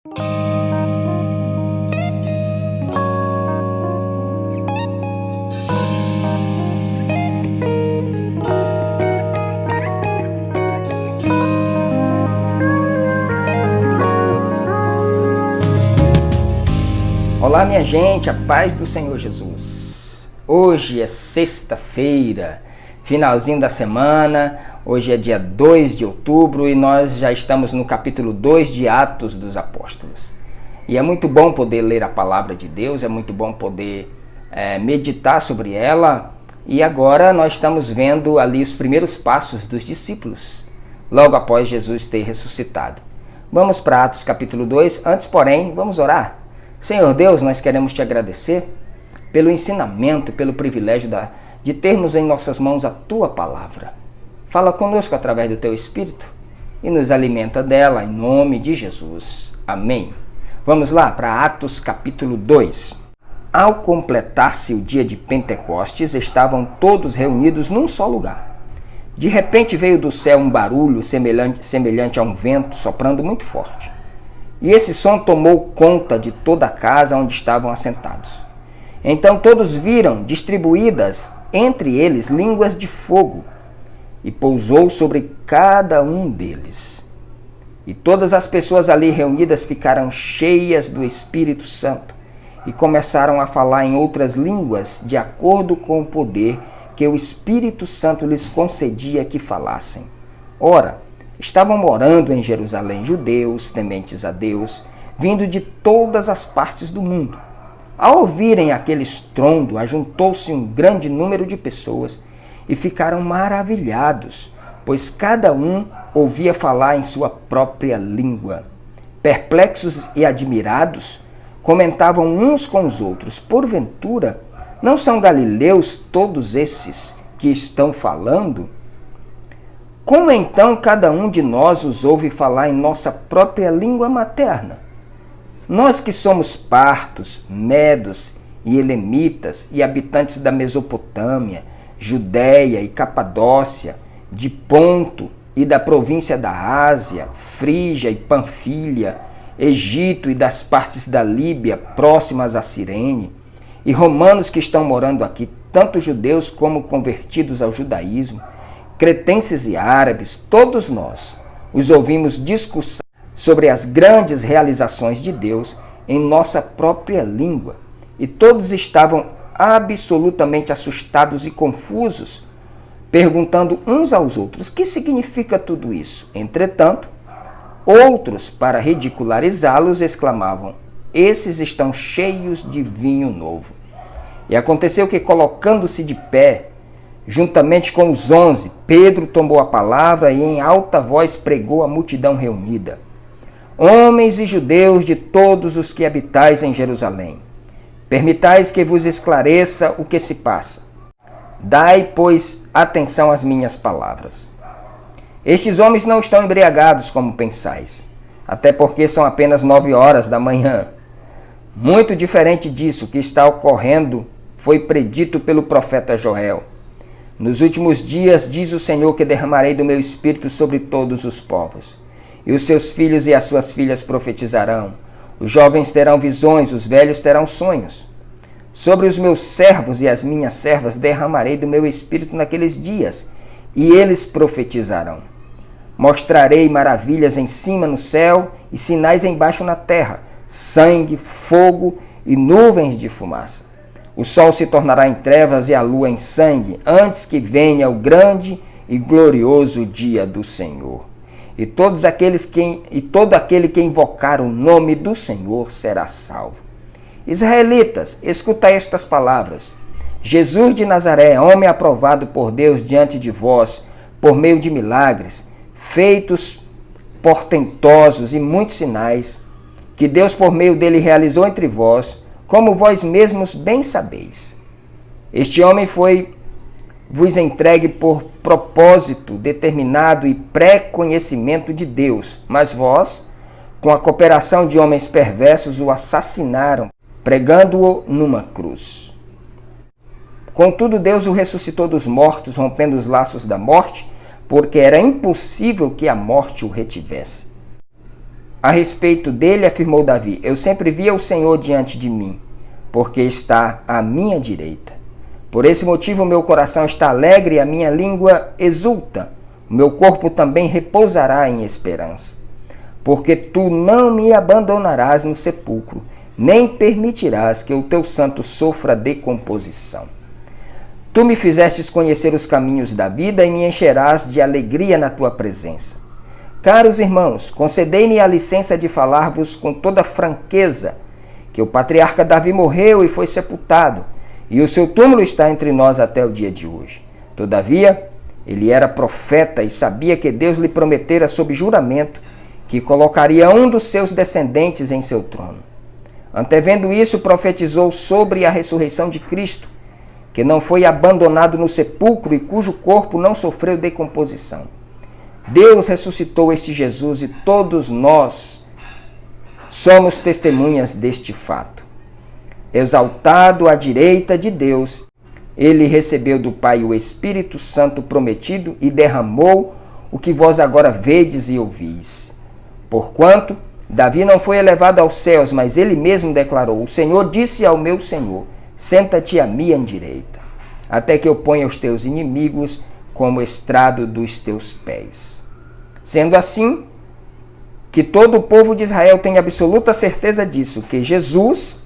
Olá minha gente, a paz do Senhor Jesus. Hoje é sexta-feira, finalzinho da semana, hoje é dia 2 de outubro e nós já estamos no capítulo 2 de Atos dos Apóstolos. E é muito bom poder ler a palavra de Deus, é muito bom poder meditar sobre ela. E agora nós estamos vendo ali os primeiros passos dos discípulos, logo após Jesus ter ressuscitado. Vamos para Atos capítulo 2, antes porém, vamos orar. Senhor Deus, nós queremos te agradecer pelo ensinamento, pelo privilégio de termos em nossas mãos a tua palavra. Fala conosco através do teu Espírito e nos alimenta dela em nome de Jesus. Amém. Vamos lá para Atos capítulo 2. Ao completar-se o dia de Pentecostes, estavam todos reunidos num só lugar. De repente veio do céu um barulho semelhante a um vento soprando muito forte. E esse som tomou conta de toda a casa onde estavam assentados. Então todos viram distribuídas entre eles línguas de fogo, e pousou sobre cada um deles. E todas as pessoas ali reunidas ficaram cheias do Espírito Santo, e começaram a falar em outras línguas, de acordo com o poder que o Espírito Santo lhes concedia que falassem. Ora, estavam morando em Jerusalém judeus, tementes a Deus, vindo de todas as partes do mundo. Ao ouvirem aquele estrondo, ajuntou-se um grande número de pessoas e ficaram maravilhados, pois cada um ouvia falar em sua própria língua. Perplexos e admirados, comentavam uns com os outros: porventura, não são galileus todos esses que estão falando? Como então cada um de nós os ouve falar em nossa própria língua materna? Nós que somos partos, medos e elemitas e habitantes da Mesopotâmia, Judéia e Capadócia, de Ponto e da província da Ásia, Frígia e Panfilha, Egito e das partes da Líbia próximas a Cirene, e romanos que estão morando aqui, tanto judeus como convertidos ao judaísmo, cretenses e árabes, todos nós os ouvimos discursar sobre as grandes realizações de Deus em nossa própria língua. E todos estavam absolutamente assustados e confusos, perguntando uns aos outros: que significa tudo isso? Entretanto, outros, para ridicularizá-los, exclamavam: esses estão cheios de vinho novo. E aconteceu que, colocando-se de pé, juntamente com os 11, Pedro tomou a palavra e em alta voz pregou à multidão reunida: homens e judeus de todos os que habitais em Jerusalém, permitais que vos esclareça o que se passa. Dai, pois, atenção às minhas palavras. Estes homens não estão embriagados como pensais, até porque são apenas 9 horas da manhã. Muito diferente disso, que está ocorrendo foi predito pelo profeta Joel. Nos últimos dias, diz o Senhor, que derramarei do meu espírito sobre todos os povos. E os seus filhos e as suas filhas profetizarão. Os jovens terão visões, os velhos terão sonhos. Sobre os meus servos e as minhas servas derramarei do meu espírito naqueles dias, e eles profetizarão. Mostrarei maravilhas em cima no céu e sinais embaixo na terra, sangue, fogo e nuvens de fumaça. O sol se tornará em trevas e a lua em sangue, antes que venha o grande e glorioso dia do Senhor. E todo aquele que invocar o nome do Senhor será salvo. Israelitas, escutai estas palavras. Jesus de Nazaré, homem aprovado por Deus diante de vós, por meio de milagres, feitos portentosos e muitos sinais, que Deus por meio dele realizou entre vós, como vós mesmos bem sabeis. Este homem foi-vos entregue por propósito determinado e pré-conhecimento de Deus, mas vós, com a cooperação de homens perversos, o assassinaram, pregando-o numa cruz. Contudo, Deus o ressuscitou dos mortos, rompendo os laços da morte, porque era impossível que a morte o retivesse. A respeito dele, afirmou Davi: eu sempre via o Senhor diante de mim, porque está à minha direita. Por esse motivo o meu coração está alegre e a minha língua exulta. O meu corpo também repousará em esperança. Porque tu não me abandonarás no sepulcro, nem permitirás que o teu santo sofra decomposição. Tu me fizestes conhecer os caminhos da vida e me encherás de alegria na tua presença. Caros irmãos, concedei-me a licença de falar-vos com toda franqueza, que o patriarca Davi morreu e foi sepultado, e o seu túmulo está entre nós até o dia de hoje. Todavia, ele era profeta e sabia que Deus lhe prometera sob juramento que colocaria um dos seus descendentes em seu trono. Antevendo isso, profetizou sobre a ressurreição de Cristo, que não foi abandonado no sepulcro e cujo corpo não sofreu decomposição. Deus ressuscitou este Jesus e todos nós somos testemunhas deste fato. Exaltado à direita de Deus, ele recebeu do Pai o Espírito Santo prometido e derramou o que vós agora vedes e ouvis. Porquanto Davi não foi elevado aos céus, mas ele mesmo declarou: o Senhor disse ao meu Senhor: senta-te à minha direita, até que eu ponha os teus inimigos como estrado dos teus pés. Sendo assim, que todo o povo de Israel tenha absoluta certeza disso, que Jesus,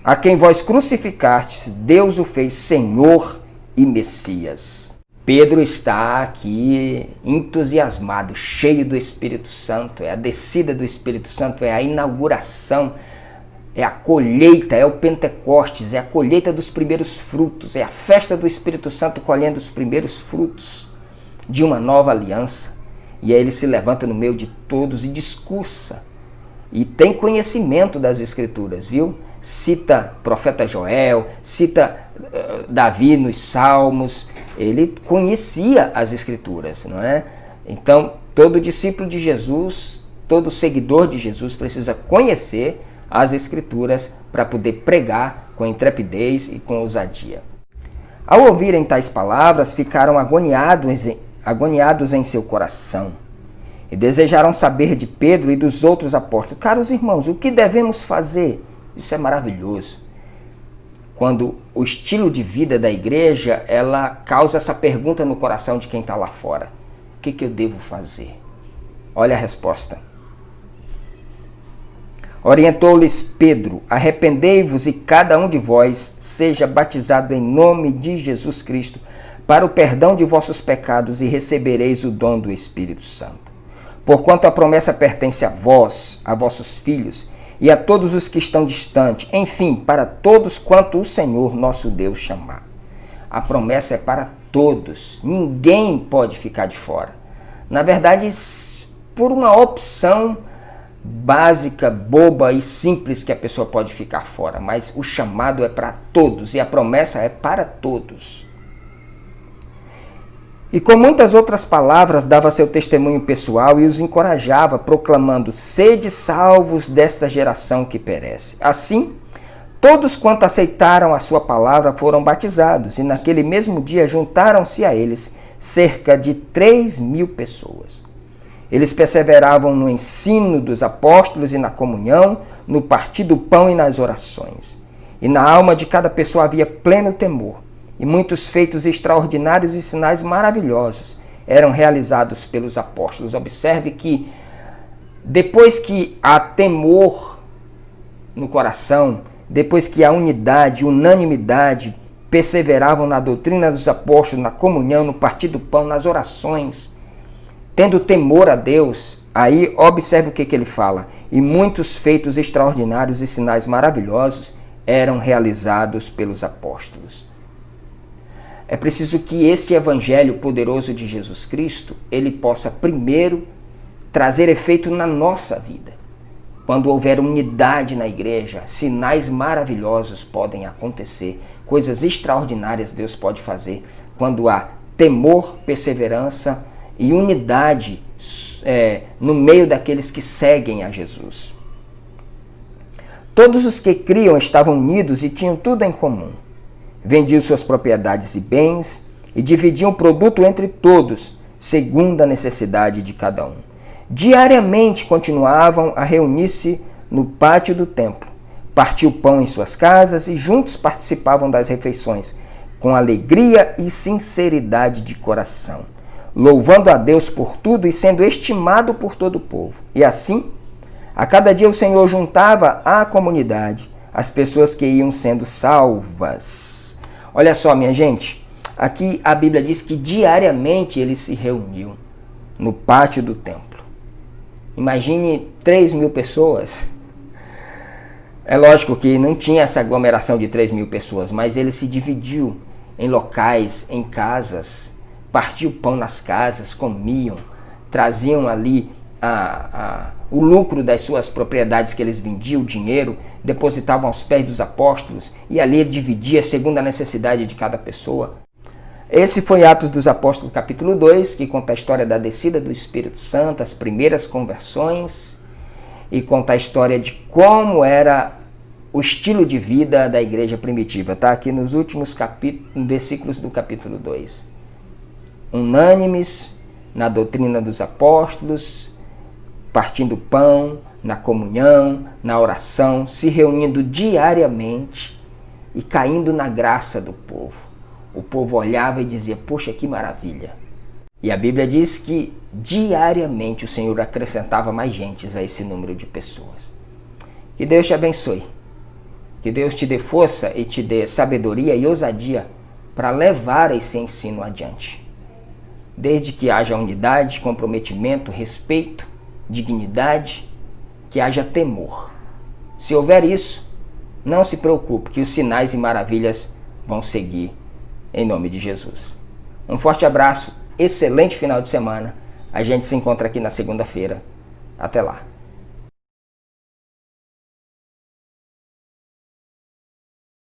a quem vós crucificastes, Deus o fez Senhor e Messias. Pedro está aqui entusiasmado, cheio do Espírito Santo. É a descida do Espírito Santo, é a inauguração, é a colheita, é o Pentecostes, é a colheita dos primeiros frutos, é a festa do Espírito Santo colhendo os primeiros frutos de uma nova aliança. E aí ele se levanta no meio de todos e discursa. E tem conhecimento das Escrituras, viu? Cita profeta Joel, cita Davi nos Salmos. Ele conhecia as Escrituras, não é? Então, todo discípulo de Jesus, todo seguidor de Jesus precisa conhecer as Escrituras para poder pregar com intrepidez e com ousadia. Ao ouvirem tais palavras, ficaram agoniados em seu coração e desejaram saber de Pedro e dos outros apóstolos: caros irmãos, o que devemos fazer? Isso é maravilhoso. Quando o estilo de vida da igreja, ela causa essa pergunta no coração de quem está lá fora: o que eu devo fazer? Olha a resposta. Orientou-lhes Pedro: arrependei-vos e cada um de vós seja batizado em nome de Jesus Cristo para o perdão de vossos pecados e recebereis o dom do Espírito Santo. Porquanto a promessa pertence a vós, a vossos filhos e a todos os que estão distantes, enfim, para todos quanto o Senhor nosso Deus chamar. A promessa é para todos, ninguém pode ficar de fora. Na verdade, por uma opção básica, boba e simples que a pessoa pode ficar fora, mas o chamado é para todos e a promessa é para todos. E com muitas outras palavras dava seu testemunho pessoal e os encorajava, proclamando: sede salvos desta geração que perece. Assim, todos quanto aceitaram a sua palavra foram batizados, e naquele mesmo dia juntaram-se a eles cerca de 3.000 pessoas. Eles perseveravam no ensino dos apóstolos e na comunhão, no partir do pão e nas orações. E na alma de cada pessoa havia pleno temor. E muitos feitos extraordinários e sinais maravilhosos eram realizados pelos apóstolos. Observe que depois que há temor no coração, depois que há unidade, unanimidade, perseveravam na doutrina dos apóstolos, na comunhão, no partir do pão, nas orações, tendo temor a Deus, aí observe o que ele fala: e muitos feitos extraordinários e sinais maravilhosos eram realizados pelos apóstolos. É preciso que este evangelho poderoso de Jesus Cristo, ele possa primeiro trazer efeito na nossa vida. Quando houver unidade na igreja, sinais maravilhosos podem acontecer, coisas extraordinárias Deus pode fazer quando há temor, perseverança e unidade no meio daqueles que seguem a Jesus. Todos os que criam estavam unidos e tinham tudo em comum. Vendiam suas propriedades e bens e dividiam o produto entre todos, segundo a necessidade de cada um. Diariamente continuavam a reunir-se no pátio do templo, partir o pão em suas casas e juntos participavam das refeições, com alegria e sinceridade de coração, louvando a Deus por tudo e sendo estimado por todo o povo. E assim, a cada dia o Senhor juntava à comunidade as pessoas que iam sendo salvas. Olha só, minha gente, aqui a Bíblia diz que diariamente eles se reuniam no pátio do templo. Imagine 3.000 pessoas. É lógico que não tinha essa aglomeração de 3.000 pessoas, mas ele se dividiu em locais, em casas, partiam pão nas casas, comiam, traziam ali o lucro das suas propriedades que eles vendiam, o dinheiro, depositavam aos pés dos apóstolos e ali ele dividia segundo a necessidade de cada pessoa. Esse foi Atos dos Apóstolos, capítulo 2, que conta a história da descida do Espírito Santo, as primeiras conversões, e conta a história de como era o estilo de vida da igreja primitiva. Está aqui nos últimos versículos do capítulo 2. Unânimes na doutrina dos apóstolos, partindo pão, na comunhão, na oração, se reunindo diariamente e caindo na graça do povo. O povo olhava e dizia, poxa, que maravilha. E a Bíblia diz que diariamente o Senhor acrescentava mais gente a esse número de pessoas. Que Deus te abençoe. Que Deus te dê força e te dê sabedoria e ousadia para levar esse ensino adiante. Desde que haja unidade, comprometimento, respeito, dignidade, que haja temor. Se houver isso, não se preocupe que os sinais e maravilhas vão seguir. Em nome de Jesus. Um forte abraço, excelente final de semana. A gente se encontra aqui na segunda-feira. Até lá.